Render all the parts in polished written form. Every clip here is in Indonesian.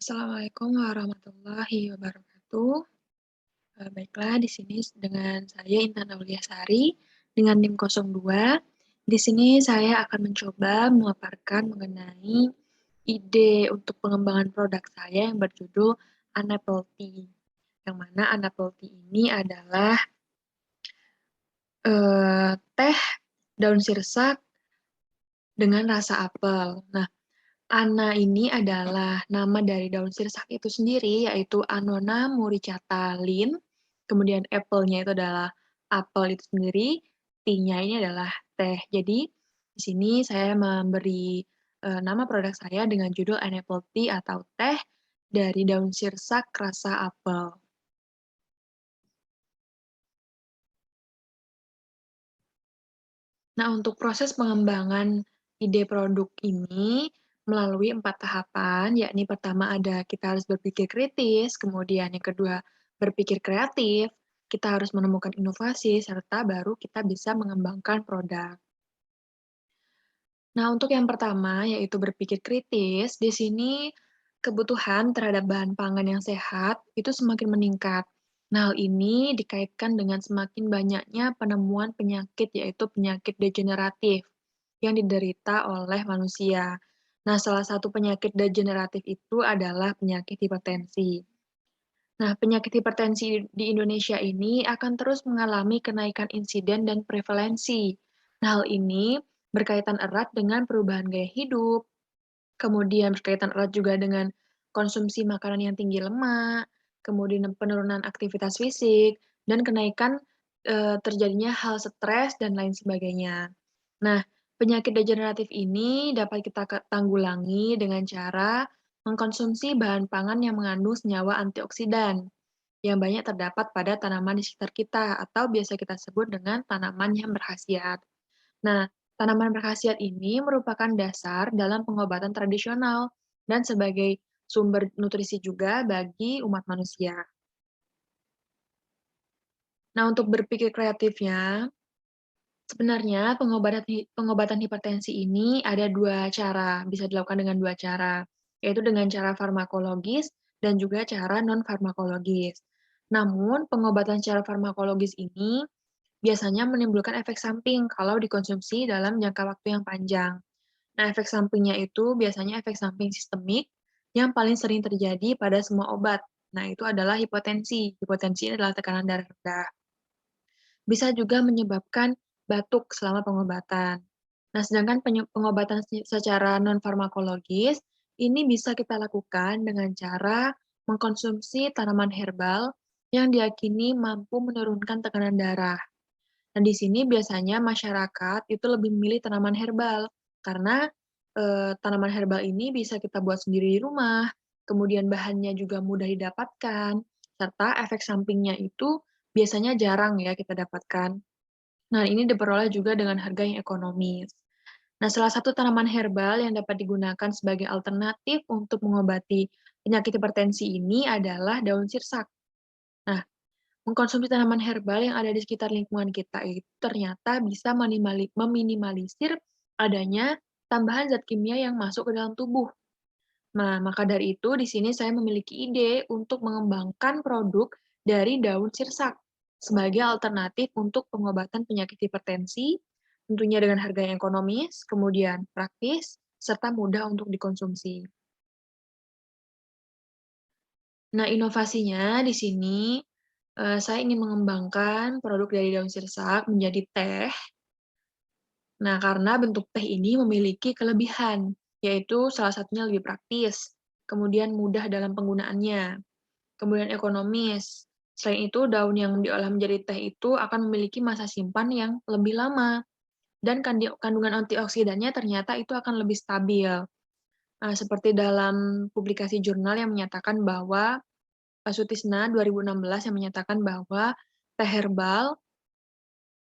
Assalamualaikum warahmatullahi wabarakatuh. Baiklah di sini dengan saya Intan Auliasari dengan NIM 02. Di sini saya akan mencoba memaparkan mengenai ide untuk pengembangan produk saya yang berjudul Unapple Tea. Yang mana Unapple Tea ini adalah teh daun sirsak dengan rasa apel. Nah, Ana ini adalah nama dari daun sirsak itu sendiri, yaitu Annona muricata Linn. Kemudian apple-nya itu adalah apel itu sendiri, tea-nya ini adalah teh. Jadi, di sini saya memberi nama produk saya dengan judul Unapple Tea atau teh dari daun sirsak rasa apel. Nah, untuk proses pengembangan ide produk ini melalui 4 tahapan, yakni pertama ada kita harus berpikir kritis, kemudian yang kedua berpikir kreatif, kita harus menemukan inovasi, serta baru kita bisa mengembangkan produk. Nah, untuk yang pertama, yaitu berpikir kritis, di sini kebutuhan terhadap bahan pangan yang sehat itu semakin meningkat. Nah, hal ini dikaitkan dengan semakin banyaknya penemuan penyakit, yaitu penyakit degeneratif yang diderita oleh manusia. Nah, salah satu penyakit degeneratif itu adalah penyakit hipertensi. Nah, penyakit hipertensi di Indonesia ini akan terus mengalami kenaikan insiden dan prevalensi. Nah, hal ini berkaitan erat dengan perubahan gaya hidup, kemudian berkaitan erat juga dengan konsumsi makanan yang tinggi lemak, kemudian penurunan aktivitas fisik, dan kenaikan terjadinya hal stres dan lain sebagainya. Nah, penyakit degeneratif ini dapat kita tanggulangi dengan cara mengkonsumsi bahan pangan yang mengandung senyawa antioksidan yang banyak terdapat pada tanaman di sekitar kita atau biasa kita sebut dengan tanaman yang berkhasiat. Nah, tanaman berkhasiat ini merupakan dasar dalam pengobatan tradisional dan sebagai sumber nutrisi juga bagi umat manusia. Nah, untuk berpikir kreatifnya, sebenarnya pengobatan hipertensi ini ada 2 cara, bisa dilakukan dengan 2 cara, yaitu dengan cara farmakologis dan juga cara non-farmakologis. Namun, pengobatan secara farmakologis ini biasanya menimbulkan efek samping kalau dikonsumsi dalam jangka waktu yang panjang. Nah, efek sampingnya itu biasanya efek samping sistemik yang paling sering terjadi pada semua obat. Nah, itu adalah hipotensi. Hipotensi adalah tekanan darah rendah. Bisa juga menyebabkan batuk selama pengobatan. Nah, sedangkan pengobatan secara non-farmakologis, ini bisa kita lakukan dengan cara mengkonsumsi tanaman herbal yang diyakini mampu menurunkan tekanan darah. Nah, di sini biasanya masyarakat itu lebih memilih tanaman herbal, karena, tanaman herbal ini bisa kita buat sendiri di rumah, kemudian bahannya juga mudah didapatkan, serta efek sampingnya itu biasanya jarang ya kita dapatkan. Nah, ini diperoleh juga dengan harga yang ekonomis. Nah, salah satu tanaman herbal yang dapat digunakan sebagai alternatif untuk mengobati penyakit hipertensi ini adalah daun sirsak. Nah, mengkonsumsi tanaman herbal yang ada di sekitar lingkungan kita itu ternyata bisa meminimalisir adanya tambahan zat kimia yang masuk ke dalam tubuh. Nah, maka dari itu di sini saya memiliki ide untuk mengembangkan produk dari daun sirsak sebagai alternatif untuk pengobatan penyakit hipertensi, tentunya dengan harga yang ekonomis, kemudian praktis, serta mudah untuk dikonsumsi. Nah, inovasinya di sini, saya ingin mengembangkan produk dari daun sirsak menjadi teh. Nah, karena bentuk teh ini memiliki kelebihan, yaitu salah satunya lebih praktis, kemudian mudah dalam penggunaannya, kemudian ekonomis. Selain itu, daun yang diolah menjadi teh itu akan memiliki masa simpan yang lebih lama, dan kandungan antioksidannya ternyata itu akan lebih stabil. Nah, seperti dalam publikasi jurnal yang menyatakan bahwa Sutisna 2016 yang menyatakan bahwa teh herbal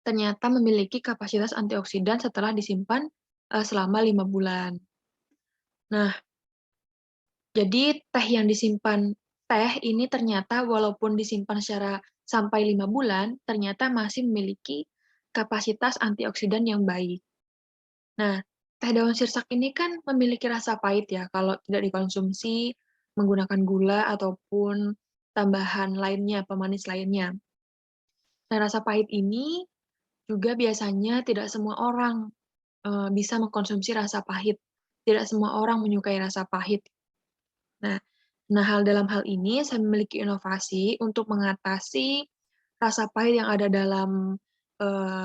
ternyata memiliki kapasitas antioksidan setelah disimpan, selama 5 bulan. Nah, jadi teh ini ternyata walaupun disimpan secara sampai 5 bulan, ternyata masih memiliki kapasitas antioksidan yang baik. Nah, Teh daun sirsak ini kan memiliki rasa pahit ya kalau tidak dikonsumsi menggunakan gula ataupun tambahan lainnya, pemanis lainnya. Nah, rasa pahit ini juga biasanya tidak semua orang, bisa mengkonsumsi rasa pahit. Tidak semua orang menyukai rasa pahit. Nah dalam hal ini saya memiliki inovasi untuk mengatasi rasa pahit yang ada dalam,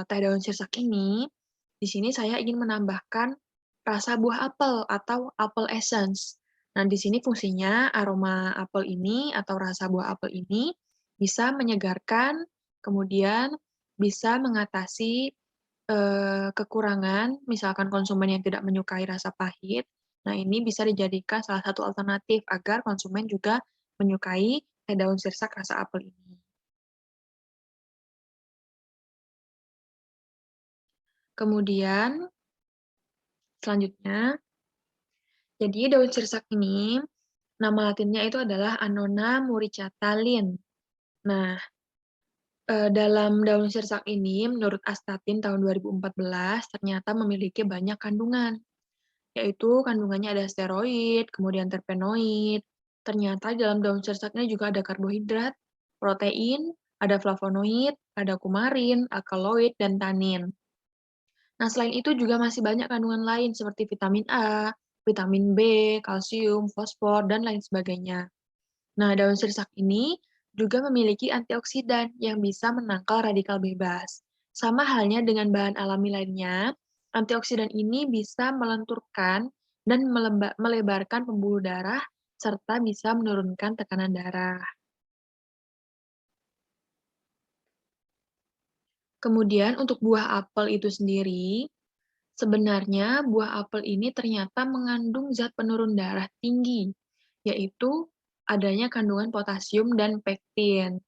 teh daun sirsak ini. Di sini saya ingin menambahkan rasa buah apel atau apple essence. Nah, di sini fungsinya aroma apel ini atau rasa buah apel ini bisa menyegarkan, kemudian bisa mengatasi, kekurangan, misalkan konsumen yang tidak menyukai rasa pahit. Nah, ini bisa dijadikan salah satu alternatif agar konsumen juga menyukai teh daun sirsak rasa apel ini. Kemudian selanjutnya, jadi daun sirsak ini, nama latinnya itu adalah Annona muricata Linn. Nah, dalam daun sirsak ini menurut Astatin tahun 2014 ternyata memiliki banyak kandungan, yaitu kandungannya ada steroid, kemudian terpenoid. Ternyata di dalam daun sirsak ini juga ada karbohidrat, protein, ada flavonoid, ada kumarin, alkaloid, dan tanin. Nah, selain itu juga masih banyak kandungan lain seperti vitamin A, vitamin B, kalsium, fosfor, dan lain sebagainya. Nah, daun sirsak ini juga memiliki antioksidan yang bisa menangkal radikal bebas. Sama halnya dengan bahan alami lainnya, antioksidan ini bisa melenturkan dan melebarkan pembuluh darah serta bisa menurunkan tekanan darah. Kemudian untuk buah apel itu sendiri, sebenarnya buah apel ini ternyata mengandung zat penurun darah tinggi, yaitu adanya kandungan potasium dan pektin.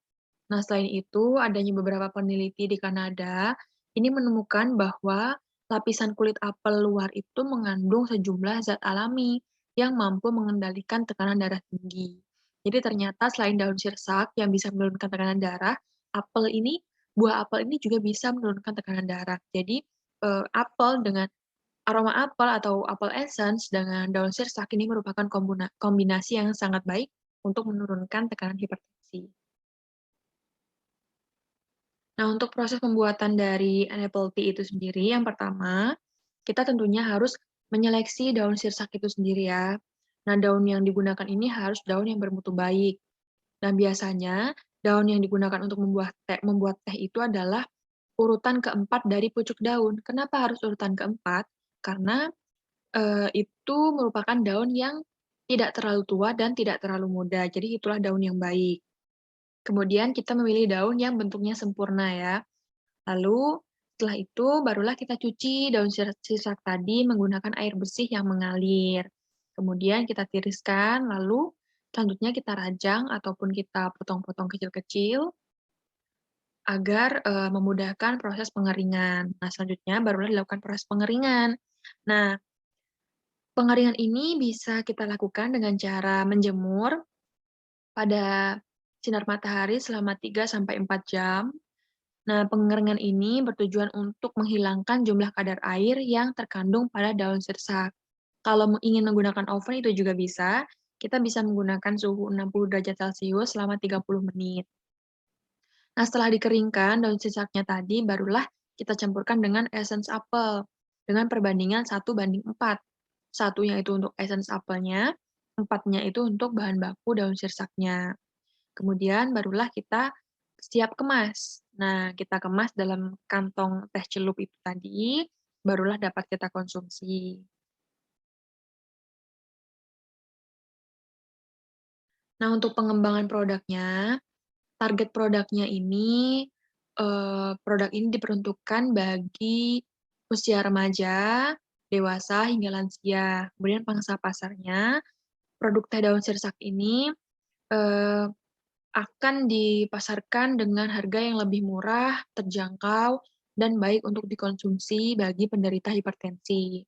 Nah, selain itu, adanya beberapa peneliti di Kanada, ini menemukan bahwa lapisan kulit apel luar itu mengandung sejumlah zat alami yang mampu mengendalikan tekanan darah tinggi. Jadi ternyata selain daun sirsak yang bisa menurunkan tekanan darah, apel ini, buah apel ini juga bisa menurunkan tekanan darah. Jadi, apel dengan aroma apel atau apel essence dengan daun sirsak ini merupakan kombinasi yang sangat baik untuk menurunkan tekanan hipertensi. Nah, untuk proses pembuatan dari apple tea itu sendiri, yang pertama, kita tentunya harus menyeleksi daun sirsak itu sendiri ya. Nah, daun yang digunakan ini harus daun yang bermutu baik. Dan biasanya, daun yang digunakan untuk membuat teh itu adalah urutan keempat dari pucuk daun. Kenapa harus urutan keempat? Karena itu merupakan daun yang tidak terlalu tua dan tidak terlalu muda. Jadi itulah daun yang baik. Kemudian kita memilih daun yang bentuknya sempurna ya. Lalu setelah itu barulah kita cuci daun sirsak tadi menggunakan air bersih yang mengalir. Kemudian kita tiriskan, lalu selanjutnya kita rajang ataupun kita potong-potong kecil-kecil agar, memudahkan proses pengeringan. Nah, selanjutnya barulah dilakukan proses pengeringan. Nah, pengeringan ini bisa kita lakukan dengan cara menjemur pada sinar matahari selama 3 sampai 4 jam. Nah, pengeringan ini bertujuan untuk menghilangkan jumlah kadar air yang terkandung pada daun sirsak. Kalau ingin menggunakan oven itu juga bisa, kita bisa menggunakan suhu 60 derajat Celcius selama 30 menit. Nah, setelah dikeringkan daun sirsaknya tadi, barulah kita campurkan dengan essence apel dengan perbandingan 1:4. Satunya itu untuk essence apelnya, empatnya itu untuk bahan baku daun sirsaknya. Kemudian barulah kita siap kemas. Nah, kita kemas dalam kantong teh celup itu tadi, barulah dapat kita konsumsi. Nah, untuk pengembangan produknya, target produknya ini, produk ini diperuntukkan bagi usia remaja, dewasa, hingga lansia. Kemudian pangsa pasarnya, produk teh daun sirsak ini, eee akan dipasarkan dengan harga yang lebih murah, terjangkau, dan baik untuk dikonsumsi bagi penderita hipertensi.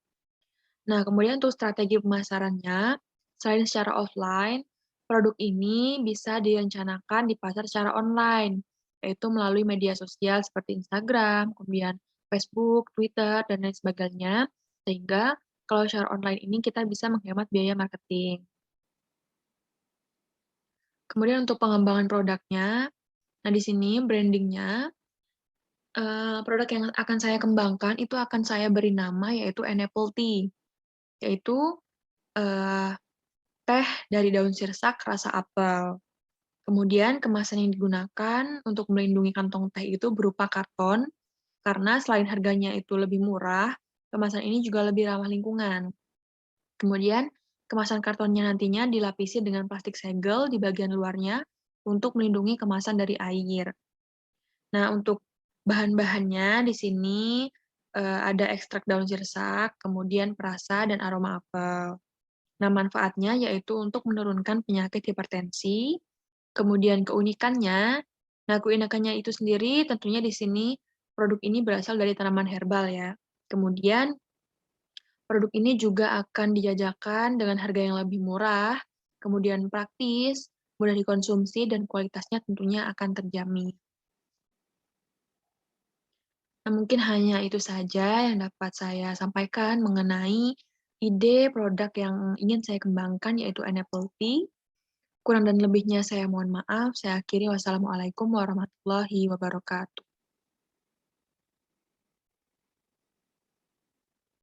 Nah, kemudian untuk strategi pemasarannya, selain secara offline, produk ini bisa direncanakan di pasar secara online, yaitu melalui media sosial seperti Instagram, kemudian Facebook, Twitter, dan lain sebagainya, sehingga Kalau secara online ini kita bisa menghemat biaya marketing. Kemudian untuk pengembangan produknya, nah di sini branding-nya, produk yang akan saya kembangkan itu akan saya beri nama yaitu Enable Tea, yaitu, eee, teh dari daun sirsak rasa apel. Kemudian kemasan yang digunakan untuk melindungi kantong teh itu berupa karton, karena selain harganya itu lebih murah, kemasan ini juga lebih ramah lingkungan. Kemudian, kemasan kartonnya nantinya dilapisi dengan plastik segel di bagian luarnya untuk melindungi kemasan dari air. Nah, untuk bahan-bahannya di sini, ada ekstrak daun sirsak, kemudian perasa dan aroma apel. Nah, manfaatnya yaitu untuk menurunkan penyakit hipertensi, kemudian keunikannya, nah keunikannya itu sendiri tentunya di sini produk ini berasal dari tanaman herbal ya. Kemudian produk ini juga akan dijajakan dengan harga yang lebih murah, kemudian praktis, mudah dikonsumsi, dan kualitasnya tentunya akan terjamin. Nah, mungkin hanya itu saja yang dapat saya sampaikan mengenai ide produk yang ingin saya kembangkan, yaitu Enable Tea. Kurang dan lebihnya saya mohon maaf. Saya akhiri, wassalamualaikum warahmatullahi wabarakatuh.